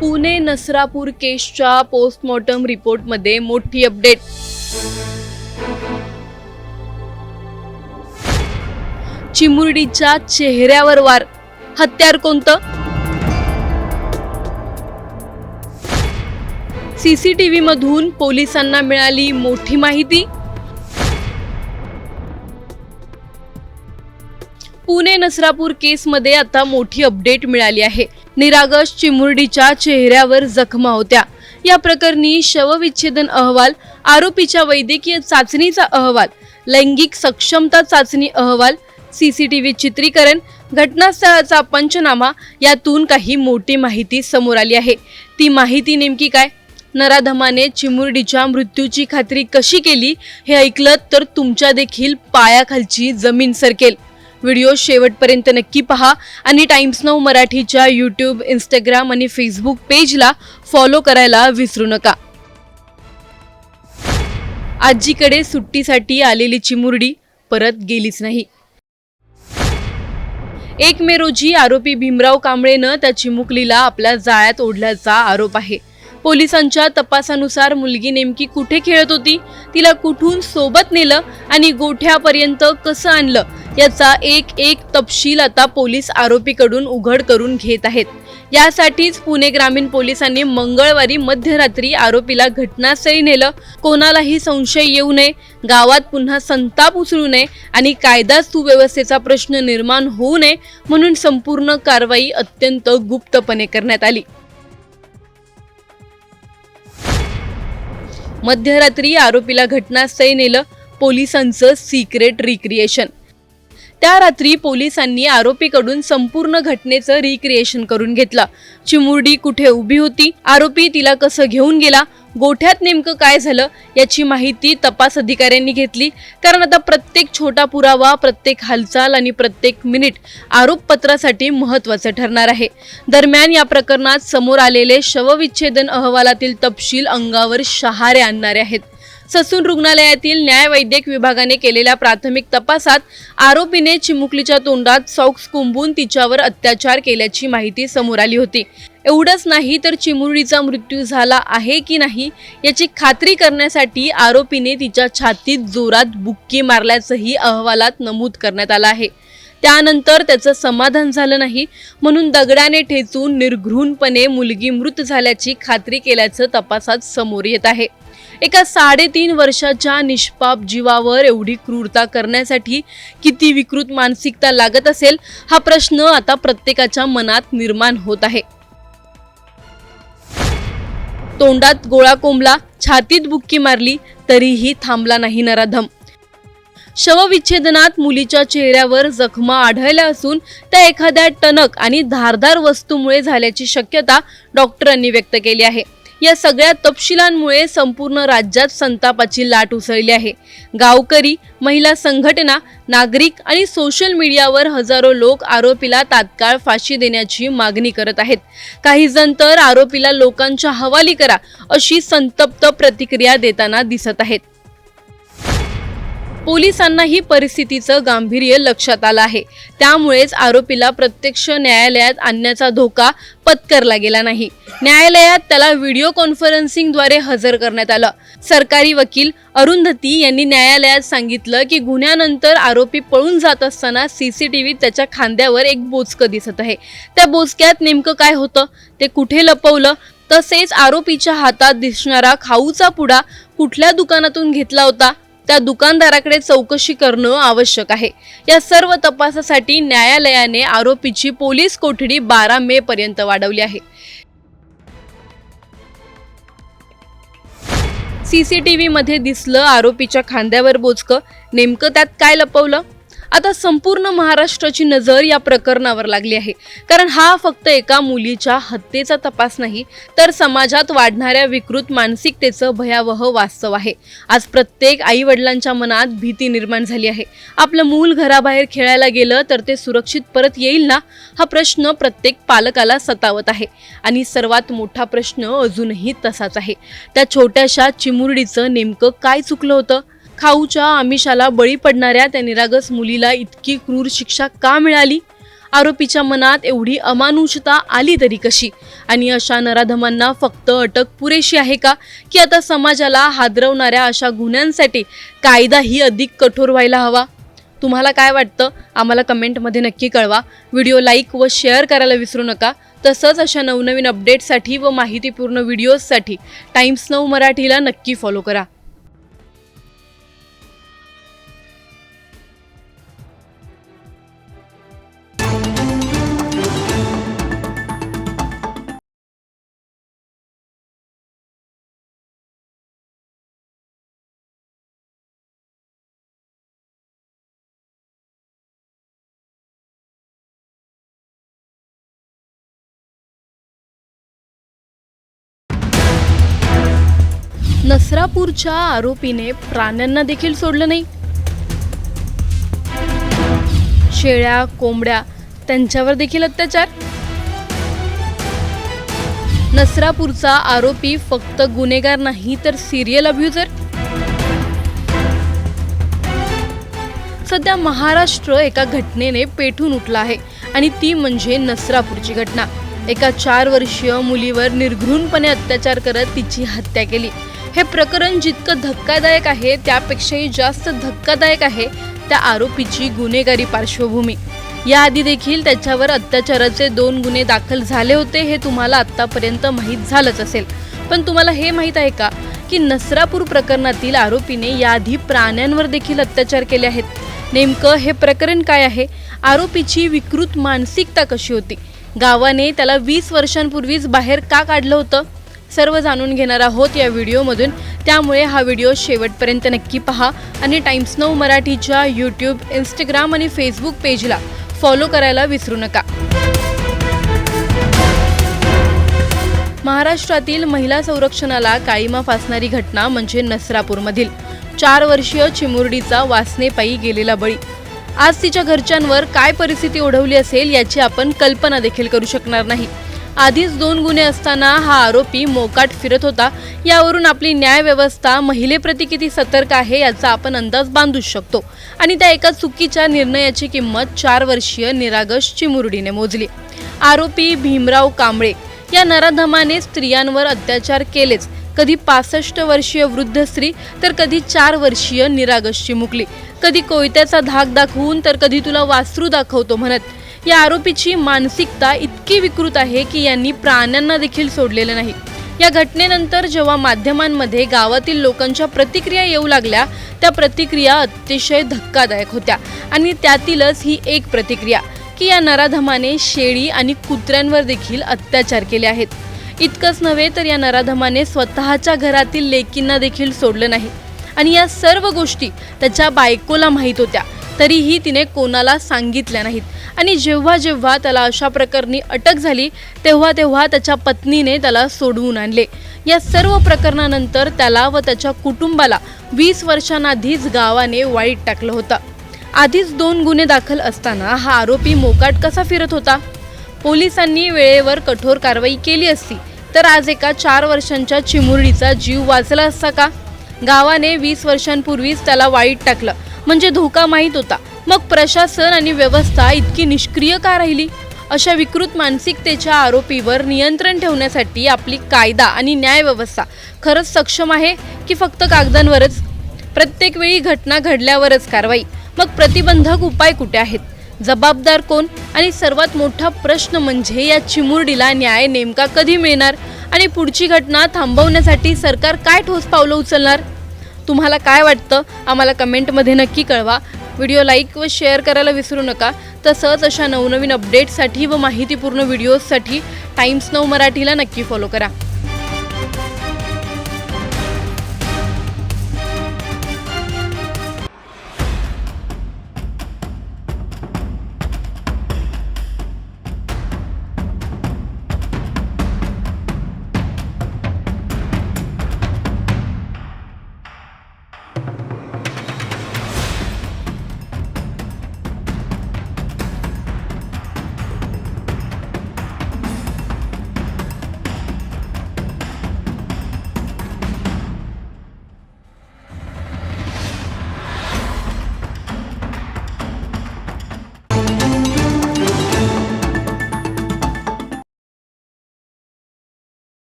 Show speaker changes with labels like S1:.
S1: पुणे नसरापूर केसच्या पोस्टमॉर्टम रिपोर्टमध्ये मोठी अपडेट। चिमुरडीच्या चेहऱ्यावर वार, हत्यार कोणतं? सीसीटीव्ही मधून पोलिसांना मिळाली मोठी माहिती। पुणे नसरापूर केसमध्ये आता मोठी अपडेट मिळाली आहे। निरागस चिमुरडीच्या चेहऱ्यावर जखमा होत्या। या प्रकरणी शवविच्छेदन अहवाल, आरोपीच्या वैद्यकीय चाचणीचा अहवाल, लैंगिक सक्षमता चाचणी अहवाल, सीसीटीव्ही चित्रीकरण, घटनास्थळाचा पंचनामा यातून काही मोठी माहिती समोर आली आहे। ती माहिती नेमकी काय? नराधमाने चिमुरडीच्या मृत्यूची खात्री कशी केली हे ऐकलं तर तुमच्या देखील पायाखालची जमीन सरकेल। व्हिडिओ शेवटपर्यंत नक्की पहा आणि टाइम्स नाऊ मराठीच्या यूट्यूब, इंस्टाग्राम आणि फेसबुक पेजला फॉलो करायला विसरू नका। आजीकडे सुट्टीसाठी आलेली चिमुरडी परत गेलीच नाही। 1 मे रोजी आरोपी भीमराव कांबळेनं त्या चिमुकलीला आपल्या जाळ्यात ओढल्याचा आरोप आहे। पोलिसांच्या तपासानुसार मुलगी नेमकी कुठे खेळत होती, तिला कुठून सोबत नेलं आणि गोठ्यापर्यंत कसं आणलं याचा एक तपशील आता पोलीस आरोपीकडून उघड करून घेत आहेत। यासाठीच पुणे ग्रामीण पोलिसांनी मंगळवारी मध्यरात्री आरोपीला घटनास्थळी नेलं। कोणालाही संशय येऊ नये, गावात पुन्हा संताप उसळू नये आणि कायदा सुव्यवस्थेचा प्रश्न निर्माण होऊ नये म्हणून संपूर्ण कारवाई अत्यंत गुप्तपणे करण्यात आली। मध्यरात्री आरोपीला घटनास्थळी नेलं, पोलिसांचं सिक्रेट रिक्रिएशन। त्या रात्री पोलिसांनी आरोपीकडून संपूर्ण घटनेचं रिक्रिएशन करून घेतलं। चिमुरडी कुठे उभी होती, आरोपी तिला कसं घेऊन गेला, गोठ्यात नेमकं काय झालं याची माहिती तपास अधिकाऱ्यांनी घेतली। कारण आता प्रत्येक छोटा पुरावा, प्रत्येक हालचाल आणि प्रत्येक मिनिट आरोपपत्रासाठी महत्त्वाचं ठरणार आहे। दरम्यान या प्रकरणात समोर आलेले शवविच्छेदन अहवालातील तपशील अंगावर शहारे आणणारे आहेत। ससून रुग्णालयातील न्यायवैद्यक विभागाने केलेल्या प्राथमिक तपासात आरोपीने चिमुकलीच्या तोंडात सॉक्स कोंबून तिच्यावर अत्याचार केल्याची माहिती समोर आली होती। एवढंच नाही तर चिमुरडीचा मृत्यू झाला आहे की नाही याची खात्री करण्यासाठी आरोपीने तिच्या छातीत जोरात बुक्की मारल्याचंही अहवालात नमूद करण्यात आलं आहे। त्यानंतर त्याचं समाधान झालं नाही म्हणून दगडाने ठेचून निर्घृणपणे मुलगी मृत झाल्याची खात्री केल्याचं तपासात समोर येत आहे। एका 3.5 वर्षाच्या निष्पाप जीवावर एवढी क्रूरता करण्यासाठी किती विकृत मानसिकता लागत असेल हा प्रश्न आता प्रत्येकाच्या मनात निर्माण होत आहे। तोंडात गोळा कोंबला, छातीत बुक्की मारली तरीही थांबला नाही नराधम। शवविच्छेदनात मुलीच्या चेहऱ्यावर जखमा आढळल्या असून त्या एखाद्या टणक आणि धारदार वस्तूमुळे झाल्याची शक्यता डॉक्टरांनी व्यक्त केली आहे। या सगळ्या तपशिलांमुळे संपूर्ण राज्यात संतापाची लाट उसळली आहे। गावकरी, महिला संघटना, नागरिक आणि सोशल मीडियावर हजारो लोक आरोपीला तात्काळ फाशी देण्याची मागणी करत आहेत। काही जण तर आरोपीला लोकांच्या हवाली करा अशी संतप्त प्रतिक्रिया देताना दिसत आहेत। पोलिसांनाही परिस्थितीचं गांभीर्य लक्षात आलं आहे। त्यामुळेच आरोपीला प्रत्यक्ष न्यायालयात आणण्याचा धोका पत्करला गेला नाही। न्यायालयात त्याला व्हिडिओ कॉन्फरन्सिंगद्वारे हजर करण्यात आलं। सरकारी वकील अरुंधती यांनी न्यायालयात सांगितलं की गुन्ह्यानंतर आरोपी पळून जात असताना सीसीटीव्हीत त्याच्या खांद्यावर एक बोचकं दिसत आहे। त्या बोचक्यात नेमकं काय होतं, ते कुठे लपवलं, तसेच आरोपीच्या हातात दिसणारा खाऊचा पुडा कुठल्या दुकानातून घेतला होता त्या दुकानदाराकडे चौकशी करणं आवश्यक आहे। या सर्व तपासासाठी न्यायालयाने आरोपीची पोलीस कोठडी 12 मे पर्यंत वाढवली आहे। सीसीटीव्ही मध्ये दिसलं आरोपीच्या खांद्यावर बोचकं, नेमकं त्यात काय लपवलं? आता संपूर्ण महाराष्ट्राची नजर या प्रकरणावर लागली आहे। कारण हा फक्त एका मुलीच्या हत्येचा तपास नाही तर समाजात वाढणाऱ्या विकृत मानसिकतेचं भयावह वास्तव आहे। आज प्रत्येक आई वडिलांच्या मनात भीती निर्माण झाली आहे। आपलं मूल घराबाहेर खेळायला गेलं तर ते सुरक्षित परत येईल ना, हा प्रश्न प्रत्येक पालकाला सतावत आहे। आणि सर्वात मोठा प्रश्न अजूनही तसाच आहे, त्या छोट्याशा चिमुरडीचं नेमकं काय चुकलं होतं? खाऊच्या आमिषाला बळी पडणाऱ्या त्या निरागस मुलीला इतकी क्रूर शिक्षा का मिळाली? आरोपीच्या मनात एवढी अमानुषता आली तरी कशी? आणि अशा नराधमांना फक्त अटक पुरेशी आहे का, की आता समाजाला हादरवणाऱ्या अशा गुन्ह्यांसाठी कायदाही अधिक कठोर व्हायला हवा? तुम्हाला काय वाटतं? आम्हाला कमेंटमध्ये नक्की कळवा. व्हिडिओ लाईक व शेअर करायला विसरू नका. तसंच अशा नवनवीन अपडेट्ससाठी व माहितीपूर्ण व्हिडिओजसाठी टाइम्स नाऊ मराठीला नक्की फॉलो करा. नसरापूरच्या आरोपीने प्राण्यांना देखील सोडलं नाही. शेळ्या, कोंबड्या त्यांच्यावर देखील अत्याचार. नसरापूरचा आरोपी फक्त गुन्हेगार नाही तर सिरियल अब्युजर. सध्या महाराष्ट्र एका घटनेने पेटून उठला आहे आणि ती म्हणजे नसरापूरची घटना. एका 4 वर्षीय मुलीवर निर्घृणपणे अत्याचार करत तिची हत्या केली. हे प्रकरण जितकं धक्कादायक आहे त्यापेक्षाही जास्त धक्कादायक आहे त्या आरोपीची गुन्हेगारी पार्श्वभूमी. याआधी देखील त्याच्यावर अत्याचाराचे 2 गुन्हे दाखल झाले होते हे तुम्हाला आत्तापर्यंत माहीत झालंच असेल. पण तुम्हाला हे माहीत आहे का की नसरापूर प्रकरणातील आरोपीने याआधी प्राण्यांवर देखील अत्याचार केले आहेत? नेमकं हे प्रकरण काय आहे? आरोपीची विकृत मानसिकता कशी होती? गावाने त्याला 20 वर्षांपूर्वीच बाहेर का काढलं होतं? सर्व जाणून घेणार आहोत या व्हिडिओमधून. त्यामुळे हा व्हिडिओ शेवटपर्यंत नक्की पहा आणि टाइम्स नाऊ मराठीच्या यूट्यूब, इंस्टाग्राम आणि फेसबुक पेजला फॉलो करायला विसरू नका. महाराष्ट्रातील महिला संरक्षणाला काळीमा फासणारी घटना म्हणजे नसरापूरमधील 4 वर्षीय चिमुरडीचा वासनेपायी गेलेला बळी. आज तिच्या घरच्यांवर काय परिस्थिती ओढवली असेल याची आपण कल्पना देखील करू शकणार नाही. आधीच 2 गुन्हे असताना हा आरोपी मोकाट फिरत होता. यावरून आपली न्यायव्यवस्था महिलेप्रती किती सतर्क आहे याचा आपण अंदाज बांधू शकतो. आणि त्या एका चुकीच्या निर्णयाची किंमत 4 वर्षीय निरागस चिमुरडीने मोजली. आरोपी भीमराव कांबळे या नराधमाने स्त्रियांवर अत्याचार केलेच. कधी 65 वर्षीय वृद्ध स्त्री तर कधी 4 वर्षीय निरागस चिमुकली. कधी कोयत्याचा धाक दाखवून तर कधी तुला वासरू दाखवतो म्हणत. या आरोपीची मानसिकता इतकी विकृत आहे की यांनी प्राण्यांना देखील सोडलेलं नाही. या घटनेनंतर जेव्हा माध्यमांमध्ये गावातील लोकांच्या प्रतिक्रिया येऊ लागल्या त्या प्रतिक्रिया अतिशय धक्कादायक होत्या. आणि त्यातीलच ही एक प्रतिक्रिया की या नराधमाने शेळी आणि कुत्र्यांवर देखील अत्याचार केले आहेत. इतकंच नव्हे तर या नराधमाने स्वतःच्या घरातील लेकींना देखील सोडलं नाही. आणि या सर्व गोष्टी त्याच्या बायकोला माहीत होत्या तरीही तिने कोणाला सांगितल्या नाहीत. आणि जेव्हा जेव्हा त्याला अशा प्रकरणी अटक झाली तेव्हा तेव्हा त्याच्या पत्नीने त्याला सोडवून आणले. या सर्व प्रकरणानंतर त्याला व त्याच्या कुटुंबाला 20 वर्षांआधीच गावाने वाईट टाकलं होतं. आधीच 2 गुन्हे दाखल असताना हा आरोपी मोकाट कसा फिरत होता? पोलिसांनी वेळेवर कठोर कारवाई केली असती तर आज एका 4 वर्षांच्या चिमुरडीचा जीव वाचला असता का? गावाने 20 वर्षांपूर्वीच त्याला वाईट टाकलं म्हणजे धोका माहीत होता. मग प्रशासन आणि व्यवस्था इतकी निष्क्रिय का राहिली? अशा विकृत मानसिकतेच्या आरोपीवर नियंत्रण ठेवण्यासाठी आपली कायदा आणि न्यायव्यवस्था खरंच सक्षम आहे की फक्त कागदांवरच? प्रत्येक वेळी घटना घडल्यावरच कारवाई. मग प्रतिबंधक उपाय कुठे आहेत? जबाबदार कोण? आणि सर्वात मोठा प्रश्न म्हणजे या चिमुरडीला न्याय नेमका कधी मिळणार? आणि पुढची घटना थांबवण्यासाठी सरकार काय ठोस पावलं उचलणार? तुम्हाला काय वाटतं? आम्हाला कमेंटमध्ये नक्की कळवा. व्हिडिओ लाईक व शेअर करायला विसरू नका. तसंच अशा नवनवीन अपडेट्ससाठी व माहितीपूर्ण व्हिडिओजसाठी टाइम्स नाऊ मराठीला नक्की फॉलो करा.